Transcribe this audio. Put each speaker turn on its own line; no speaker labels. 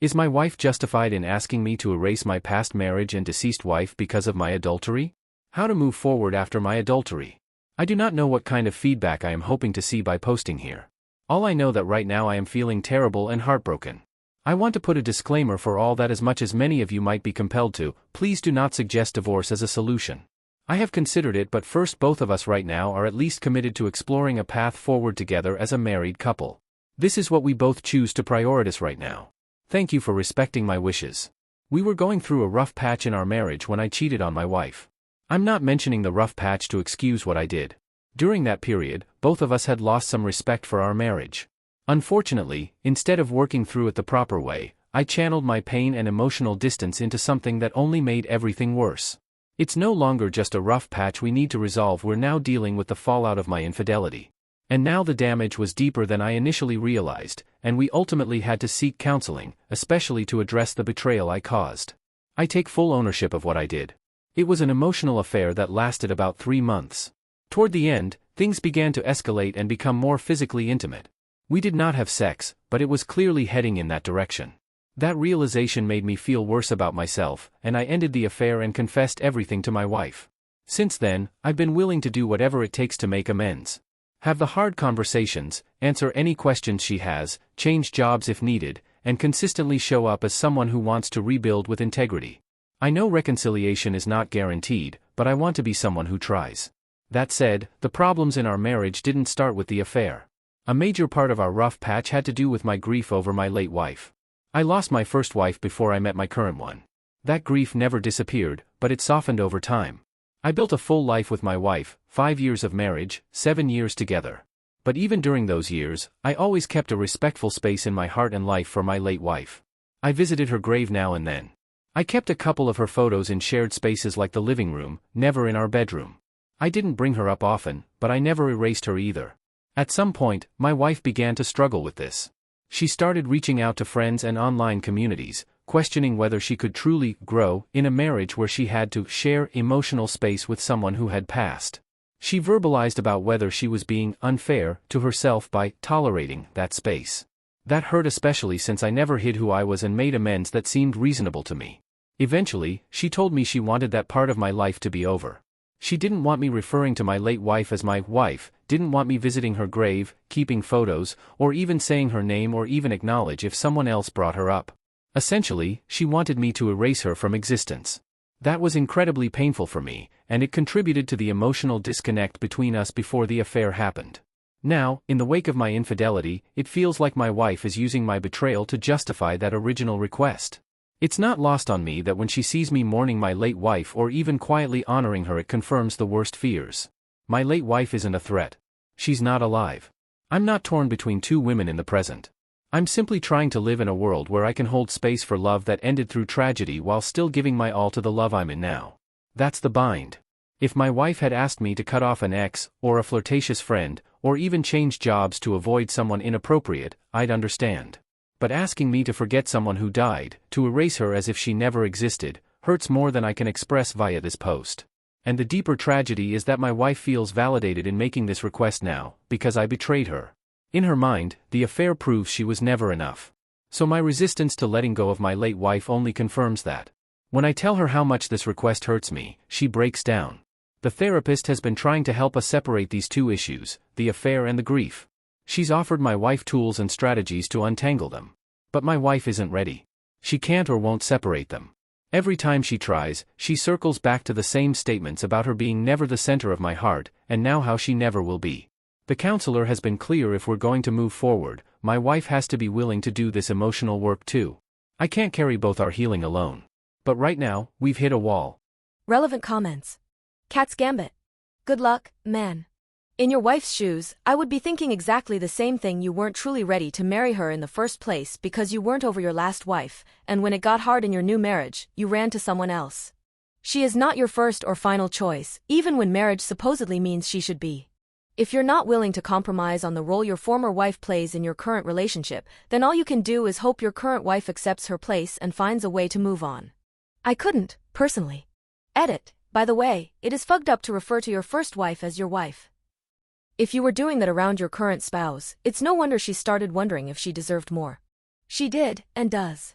Is my wife justified in asking me to erase my past marriage and deceased wife because of my adultery? How to move forward after my adultery? I do not know what kind of feedback I am hoping to see by posting here. All I know that right now I am feeling terrible and heartbroken. I want to put a disclaimer for all that as much as many of you might be compelled to, please do not suggest divorce as a solution. I have considered it, but first, both of us right now are at least committed to exploring a path forward together as a married couple. This is what we both choose to prioritize right now. Thank you for respecting my wishes. We were going through a rough patch in our marriage when I cheated on my wife. I'm not mentioning the rough patch to excuse what I did. During that period, both of us had lost some respect for our marriage. Unfortunately, instead of working through it the proper way, I channeled my pain and emotional distance into something that only made everything worse. It's no longer just a rough patch we need to resolve, we're now dealing with the fallout of my infidelity. And now the damage was deeper than I initially realized, and we ultimately had to seek counseling, especially to address the betrayal I caused. I take full ownership of what I did. It was an emotional affair that lasted about 3 months. Toward the end, things began to escalate and become more physically intimate. We did not have sex, but it was clearly heading in that direction. That realization made me feel worse about myself, and I ended the affair and confessed everything to my wife. Since then, I've been willing to do whatever it takes to make amends. Have the hard conversations, answer any questions she has, change jobs if needed, and consistently show up as someone who wants to rebuild with integrity. I know reconciliation is not guaranteed, but I want to be someone who tries. That said, the problems in our marriage didn't start with the affair. A major part of our rough patch had to do with my grief over my late wife. I lost my first wife before I met my current one. That grief never disappeared, but it softened over time. I built a full life with my wife, 5 years of marriage, 7 years together. But even during those years, I always kept a respectful space in my heart and life for my late wife. I visited her grave now and then. I kept a couple of her photos in shared spaces like the living room, never in our bedroom. I didn't bring her up often, but I never erased her either. At some point, my wife began to struggle with this. She started reaching out to friends and online communities, questioning whether she could truly grow in a marriage where she had to share emotional space with someone who had passed. She verbalized about whether she was being unfair to herself by tolerating that space. That hurt, especially since I never hid who I was and made amends that seemed reasonable to me. Eventually, she told me she wanted that part of my life to be over. She didn't want me referring to my late wife as my wife, didn't want me visiting her grave, keeping photos, or even saying her name, or even acknowledge if someone else brought her up. Essentially, she wanted me to erase her from existence. That was incredibly painful for me, and it contributed to the emotional disconnect between us before the affair happened. Now, in the wake of my infidelity, it feels like my wife is using my betrayal to justify that original request. It's not lost on me that when she sees me mourning my late wife or even quietly honoring her, it confirms the worst fears. My late wife isn't a threat. She's not alive. I'm not torn between two women in the present. I'm simply trying to live in a world where I can hold space for love that ended through tragedy while still giving my all to the love I'm in now. That's the bind. If my wife had asked me to cut off an ex, or a flirtatious friend, or even change jobs to avoid someone inappropriate, I'd understand. But asking me to forget someone who died, to erase her as if she never existed, hurts more than I can express via this post. And the deeper tragedy is that my wife feels validated in making this request now, because I betrayed her. In her mind, the affair proves she was never enough. So my resistance to letting go of my late wife only confirms that. When I tell her how much this request hurts me, she breaks down. The therapist has been trying to help us separate these two issues, the affair and the grief. She's offered my wife tools and strategies to untangle them. But my wife isn't ready. She can't or won't separate them. Every time she tries, she circles back to the same statements about her being never the center of my heart, and now how she never will be. The counselor has been clear: if we're going to move forward, my wife has to be willing to do this emotional work too. I can't carry both our healing alone. But right now, we've hit a wall.
Relevant comments. Cat's Gambit. Good luck, man. In your wife's shoes, I would be thinking exactly the same thing. You weren't truly ready to marry her in the first place because you weren't over your last wife, and when it got hard in your new marriage, you ran to someone else. She is not your first or final choice, even when marriage supposedly means she should be. If you're not willing to compromise on the role your former wife plays in your current relationship, then all you can do is hope your current wife accepts her place and finds a way to move on. I couldn't, personally. Edit. By the way, it is fucked up to refer to your first wife as your wife. If you were doing that around your current spouse, it's no wonder she started wondering if she deserved more. She did, and does.